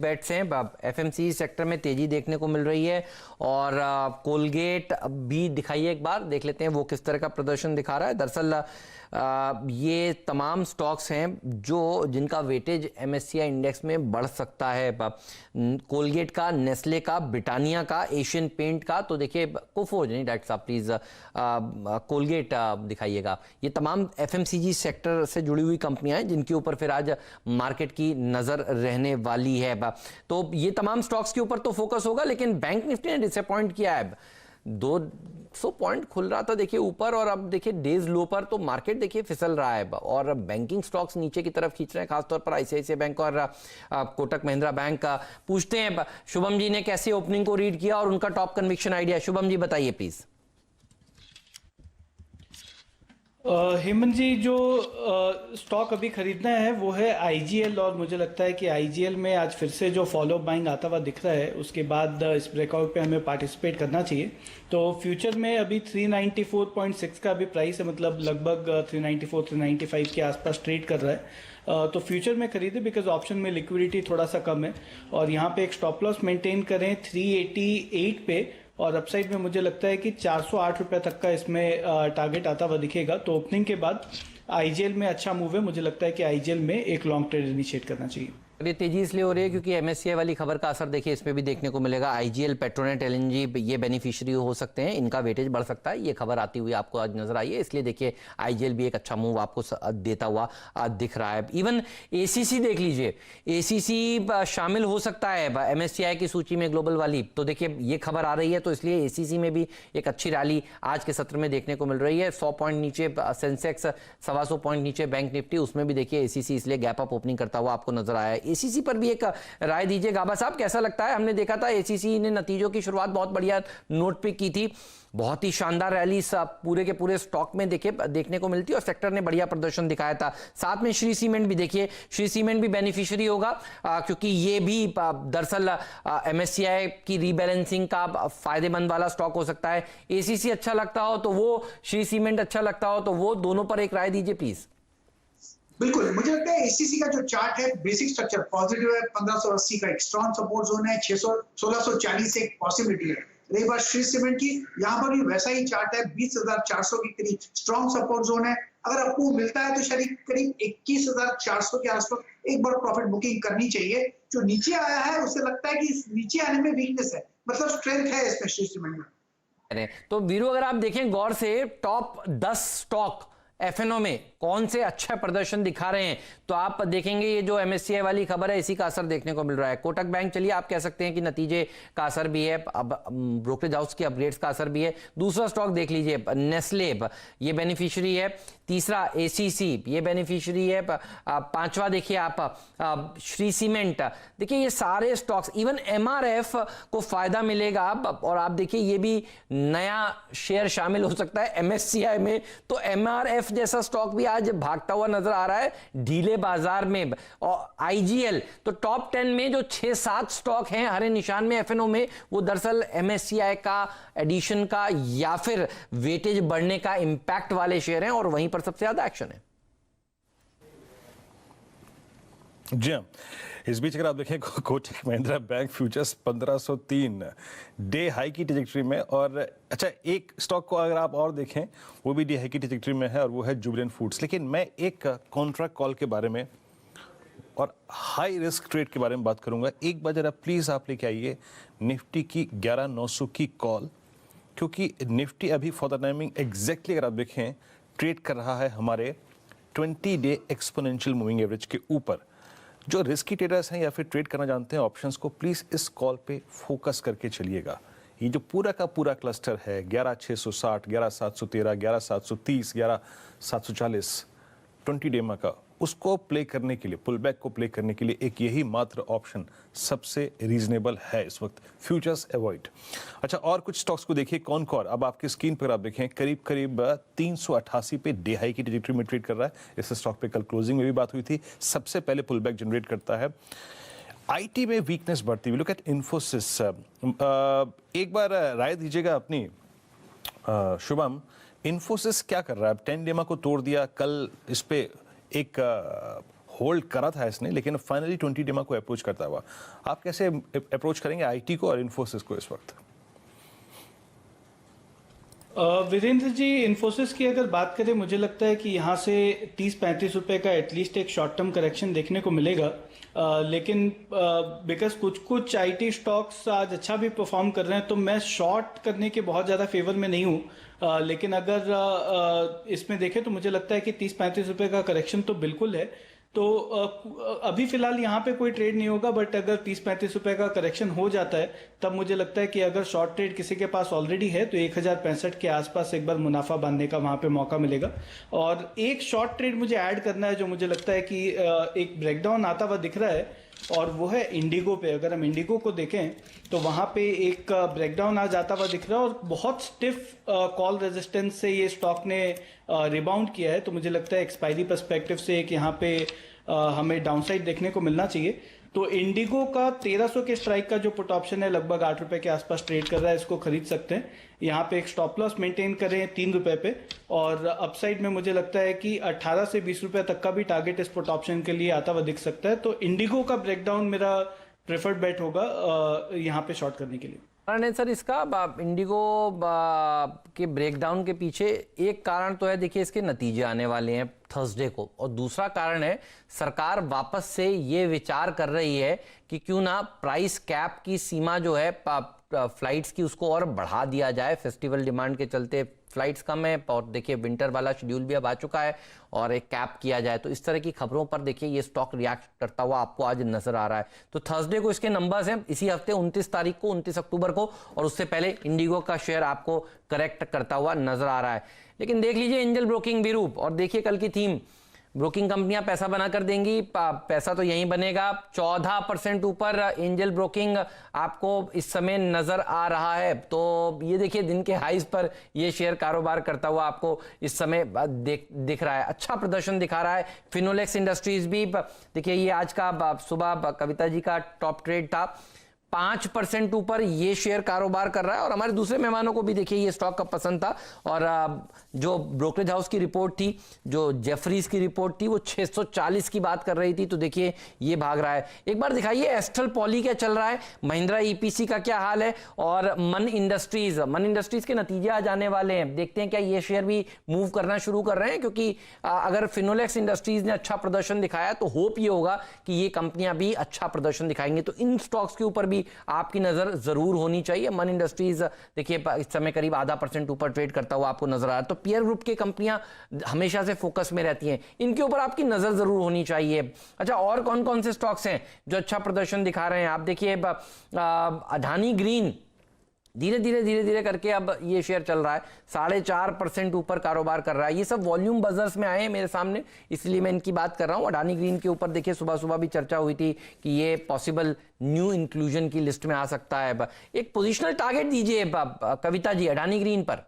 Bets हैं। FMCG sector में तेजी देखने को मिल रही है और कोलगेट भी दिखाइए, एक बार देख लेते हैं वो किस तरह का प्रदर्शन दिखा रहा है। दरअसल ये तमाम स्टॉक्स हैं जो जिनका वेटेज एमएससीआई इंडेक्स में बढ़ सकता है। कोलगेट का, नेस्ले का, ब्रिटानिया का, एशियन पेंट का। तो देखिए कोफोर्ज नहीं, डॉक्टर साहब प्लीज कोलगेट दिखाइएगा। ये तमाम एफएमसीजी सेक्टर से जुड़ी हुई कंपनियां हैं जिनके ऊपर फिर आज मार्केट की नजर रहने वाली है। तो ये तमाम स्टॉक्स के ऊपर तो फोकस होगा, लेकिन बैंक निफ्टी ने डिसअपॉइंट किया है। 200 पॉइंट खुल रहा था देखिए ऊपर, और अब देखिए डेज लो पर तो मार्केट देखिए फिसल रहा है और बैंकिंग स्टॉक्स नीचे की तरफ खींच रहे हैं, खासतौर पर आईसीआईसीआई बैंक और कोटक महिंद्रा बैंक। पूछते हैं शुभम जी ने कैसे ओपनिंग को रीड किया और उनका top conviction idea. Shubham ji बताइए प्लीज। हेमंत जी, जो स्टॉक अभी खरीदना है वो है आईजीएल, और मुझे लगता है कि आईजीएल में आज फिर से जो फॉलो बाइंग आता हुआ दिख रहा है, उसके बाद इस ब्रेकआउट पे हमें पार्टिसिपेट करना चाहिए। तो फ्यूचर में अभी 394.6 का अभी प्राइस है, मतलब लगभग 394-395 के आसपास ट्रेड कर रहा है। तो फ्यूचर में खरीदे बिकॉज ऑप्शन में लिक्विडिटी थोड़ा सा कम है, और यहाँ पे एक स्टॉप लॉस मेंटेन करें 388 पे, और अपसाइड में मुझे लगता है कि 408 रुपये तक का इसमें टारगेट आता हुआ दिखेगा। तो ओपनिंग के बाद आईजीएल में अच्छा मूव है, मुझे लगता है कि आईजीएल में एक लॉन्ग ट्रेड इनिशिएट करना चाहिए। ये तेजी इसलिए हो रही है क्योंकि एमएससीआई वाली खबर का असर देखिए इसमें भी देखने को मिलेगा। आईजीएल, पेट्रोनेट, एलएनजी ये बेनिफिशियरी हो सकते हैं, इनका वेटेज बढ़ सकता है। ये खबर आती हुई आपको आज नजर आई है, इसलिए देखिए आईजीएल भी एक अच्छा मूव आपको देता हुआ दिख रहा है। इवन एसीसी देख लीजिए, एसीसी शामिल हो सकता है एमएससीआई की सूची में ग्लोबल वाली। तो देखिए ये खबर आ रही है, तो इसलिए एसीसी में भी एक अच्छी रैली आज के सत्र में देखने को मिल रही है। 100 पॉइंट नीचे सेंसेक्स, 125 पॉइंट नीचे बैंक निफ्टी, उसमें भी देखिए एसीसी इसलिए गैप अप ओपनिंग करता हुआ आपको नजर आया है। एसीसी पर भी एक राय दीजिए गाबा साहब, कैसा लगता है? हमने देखा था एसीसी ने नतीजों की शुरुआत बहुत बढ़िया नोट पे की थी, बहुत ही शानदार रैली पूरे के पूरे स्टॉक में देखने को मिलती है और सेक्टर ने बढ़िया प्रदर्शन दिखाया था। साथ में श्री सीमेंट भी देखिए, श्री सीमेंट भी बेनिफिशियरी होगा क्योंकि ये भी दरअसल एमएससीआई की रीबैलेंसिंग का फायदेमंद वाला स्टॉक हो सकता है। एसीसी अच्छा लगता हो तो वो, श्री सीमेंट अच्छा लगता हो तो वो, दोनों पर एक राय दीजिए प्लीज। बिल्कुल, मुझे लगता है एसीसी का जो चार्ट है बेसिक स्ट्रक्चर पॉजिटिव है। 1580 का एक स्ट्रॉन्ग सपोर्ट जोन है, 1640 से एक पॉसिबिलिटी है। रही बात श्री सीमेंट की, यहाँ पर भी वैसा ही चार्ट है, 20,400 के करीब स्ट्रॉन्ग सपोर्ट जोन है। अगर आपको मिलता है तो शायद करीब 21,400 के आसपास एक बार प्रॉफिट बुकिंग करनी चाहिए। जो नीचे आया है उससे लगता है कि नीचे आने में वीकनेस है, मतलब स्ट्रेंथ है इसमें श्री सीमेंट में। तो वीरू अगर आप देखें गौर से टॉप 10 स्टॉक एफएनओ में कौन से अच्छा प्रदर्शन दिखा रहे हैं, तो आप देखेंगे ये जो एमएससीआई वाली खबर है इसी का असर देखने को मिल रहा है। कोटक बैंक चलिए आप कह सकते हैं कि नतीजे का असर भी है, अब ब्रोकरेज हाउस की अपग्रेड्स का असर भी है। दूसरा स्टॉक देख लीजिए नेस्ले, ये बेनिफिशियरी है। तीसरा एसीसी, ये बेनिफिशियरी है। पांचवा देखिए आप श्री सीमेंट। देखिए ये सारे स्टॉक्स, इवन एमआरएफ को फायदा मिलेगा। और आप देखिए ये भी नया शेयर शामिल हो सकता है एमएससीआई में, तो एमआरएफ जैसा स्टॉक भी आज भागता हुआ नजर आ रहा है ढीले बाजार में। और आईजीएल, तो टॉप 10 में जो 6-7 स्टॉक हैं हरे निशान में एफएनओ में, वो दरअसल एमएससीआई का एडिशन का या फिर वेटेज बढ़ने का इंपैक्ट वाले शेयर हैं और वहीं पर सबसे ज्यादा एक्शन है। जी हाँ, इस बीच अगर आप देखें Kotak Mahindra bank futures 1503 day high की ट्रैजेक्टरी में, और अच्छा एक स्टॉक को अगर आप और देखें वो भी डे हाई की ट्रैजेक्टरी में है और वो है जुबिलेंट फूड्स। लेकिन मैं एक कॉन्ट्रैक्ट कॉल के बारे में और हाई रिस्क ट्रेड के बारे में बात करूंगा। एक बार जरा प्लीज आप लेके आइए निफ्टी की 11,900 की कॉल, क्योंकि निफ्टी अभी फॉर द टाइमिंग एग्जैक्टली अगर आप देखें ट्रेड कर रहा है हमारे 20 डे एक्सपोनेंशियल मूविंग एवरेज के ऊपर। जो रिस्की ट्रेडर्स हैं या फिर ट्रेड करना जानते हैं ऑप्शंस को, प्लीज इस कॉल पे फोकस करके चलिएगा। ये जो पूरा का पूरा क्लस्टर है 11,660, 11,713, 11,730, 11,740 20 डेमा का, उसको प्ले करने के लिए, पुल बैक को प्ले करने के लिए एक यही मात्र ऑप्शन सबसे रीजनेबल है इस वक्त, फ्यूचर्स अवॉइड। अच्छा, और कुछ स्टॉक्स को देखिए कौन कौन अब आपकी स्क्रीन पर आप देखें करीब करीब 388 पे डे हाई की ट्रैजेक्टरी में ट्रेड कर रहा है। इस स्टॉक पे कल क्लोजिंग में भी बात हुई थी, सबसे पहले पुल बैक जनरेट करता है। आईटी में वीकनेस बढ़ती हुई, लुक एट इन्फोसिस। एक बार राय दीजिएगा अपनी शुभम, इन्फोसिस क्या कर रहा है? 10 डेमा को तोड़ दिया, कल इस पे एक होल्ड करा था इसने, लेकिन फाइनली 20 डेमा को अप्रोच करता हुआ। आप कैसे अप्रोच करेंगे आईटी को और इन्फोसिस को इस वक्त? वीरेंद्र जी, इन्फोसिस की अगर बात करें, मुझे लगता है कि यहाँ से 30-35 रुपए का एटलीस्ट एक शॉर्ट टर्म करेक्शन देखने को मिलेगा। लेकिन बिकॉज कुछ आईटी स्टॉक्स आज अच्छा भी परफॉर्म कर रहे हैं, तो मैं शॉर्ट करने के बहुत ज़्यादा फेवर में नहीं हूँ। लेकिन अगर इसमें देखें तो मुझे लगता है कि 30-35 रुपए का करेक्शन तो बिल्कुल है। तो अभी फिलहाल यहाँ पे कोई ट्रेड नहीं होगा, बट अगर 30-35 रुपए का करेक्शन हो जाता है तब मुझे लगता है कि अगर शॉर्ट ट्रेड किसी के पास ऑलरेडी है तो 1065 के आसपास एक बार मुनाफा बांधने का वहां पे मौका मिलेगा। और एक शॉर्ट ट्रेड मुझे ऐड करना है जो मुझे लगता है कि एक ब्रेकडाउन आता हुआ दिख रहा है, और वो है इंडिगो पे। अगर हम इंडिगो को देखें तो वहां पे एक ब्रेकडाउन आज आता हुआ दिख रहा है, और बहुत स्टिफ कॉल रेजिस्टेंस से ये स्टॉक ने रिबाउंड किया है। तो मुझे लगता है एक्सपायरी पर्सपेक्टिव से एक यहाँ पे हमें डाउनसाइड देखने को मिलना चाहिए। तो इंडिगो का 1300 के स्ट्राइक का जो पुट ऑप्शन है लगभग 8 रुपए के आसपास ट्रेड कर रहा है, इसको खरीद सकते हैं। यहाँ पे एक स्टॉप लॉस मेंटेन करें 3 रुपए पे, और अपसाइड में मुझे लगता है कि 18 से 20 रुपए तक का भी टारगेट इस पुट ऑप्शन के लिए आता हुआ दिख सकता है। तो इंडिगो का ब्रेकडाउन मेरा प्रेफर्ड बेट होगा यहाँ पे शॉर्ट करने के लिए। कारण सर इसका इंडिगो के ब्रेकडाउन के पीछे एक कारण तो है, देखिए इसके नतीजे आने वाले हैं थर्सडे को, और दूसरा कारण है सरकार वापस से ये विचार कर रही है कि क्यों ना प्राइस कैप की सीमा जो है फ्लाइट्स की उसको और बढ़ा दिया जाए। फेस्टिवल डिमांड के चलते फ्लाइट्स कम है, और देखिए विंटर वाला शेड्यूल भी अब आ चुका है, और एक कैप किया जाए। तो इस तरह की खबरों पर देखिए ये स्टॉक रिएक्ट करता हुआ आपको आज नजर आ रहा है। तो थर्सडे को इसके नंबर्स हैं, इसी हफ्ते 29 तारीख को, 29 अक्टूबर को, और उससे पहले इंडिगो का शेयर आपको करेक्ट करता हुआ नजर आ रहा है। लेकिन देख लीजिए एंजल ब्रोकिंग विरूप, और देखिए कल की थीम, ब्रोकिंग कंपनियां पैसा बना कर देंगी, पैसा तो यहीं बनेगा। 14% ऊपर एंजल ब्रोकिंग आपको इस समय नजर आ रहा है। तो ये देखिए दिन के हाईज पर ये शेयर कारोबार करता हुआ आपको इस समय दिख रहा है, अच्छा प्रदर्शन दिखा रहा है। फिनोलेक्स इंडस्ट्रीज भी देखिए, ये आज का सुबह कविता जी का टॉप ट्रेड था, 5% ऊपर ये शेयर कारोबार कर रहा है। और हमारे दूसरे मेहमानों को भी देखिए ये स्टॉक का पसंद था, और जो ब्रोकरेज हाउस की रिपोर्ट थी, जो जेफरीज की रिपोर्ट थी, वो 640 की बात कर रही थी, तो देखिए ये भाग रहा है। एक बार दिखाइए एस्ट्रल पॉली क्या चल रहा है, महिंद्रा ईपीसी का क्या हाल है, और मन इंडस्ट्रीज के नतीजे आ जाने वाले हैं। देखते हैं क्या ये शेयर भी मूव करना शुरू कर रहे हैं, क्योंकि अगर फिनोलेक्स इंडस्ट्रीज ने अच्छा प्रदर्शन दिखाया तो होप ये होगा कि ये कंपनियां भी अच्छा प्रदर्शन दिखाएंगी। तो इन स्टॉक्स के ऊपर भी आपकी नजर जरूर होनी चाहिए। मन इंडस्ट्रीज देखिए इस समय करीब 0.5% ऊपर ट्रेड करता हुआ आपको नजर आ रहा है। तो पीयर ग्रुप की कंपनियां हमेशा से फोकस में रहती हैं, इनके ऊपर आपकी नजर जरूर होनी चाहिए। अच्छा, और कौन कौन से स्टॉक्स हैं जो अच्छा प्रदर्शन दिखा रहे हैं? आप देखिए अडानी ग्रीन धीरे धीरे करके अब ये शेयर चल रहा है 4.5% ऊपर कारोबार कर रहा है। ये सब वॉल्यूम बजर्स में आए हैं मेरे सामने, इसलिए मैं इनकी बात कर रहा हूं। अडानी ग्रीन के ऊपर देखिए सुबह भी चर्चा हुई थी कि ये पॉसिबल न्यू इंक्लूजन की लिस्ट में आ सकता है। एक पोजिशनल टारगेट दीजिए कविता जी अडानी ग्रीन पर।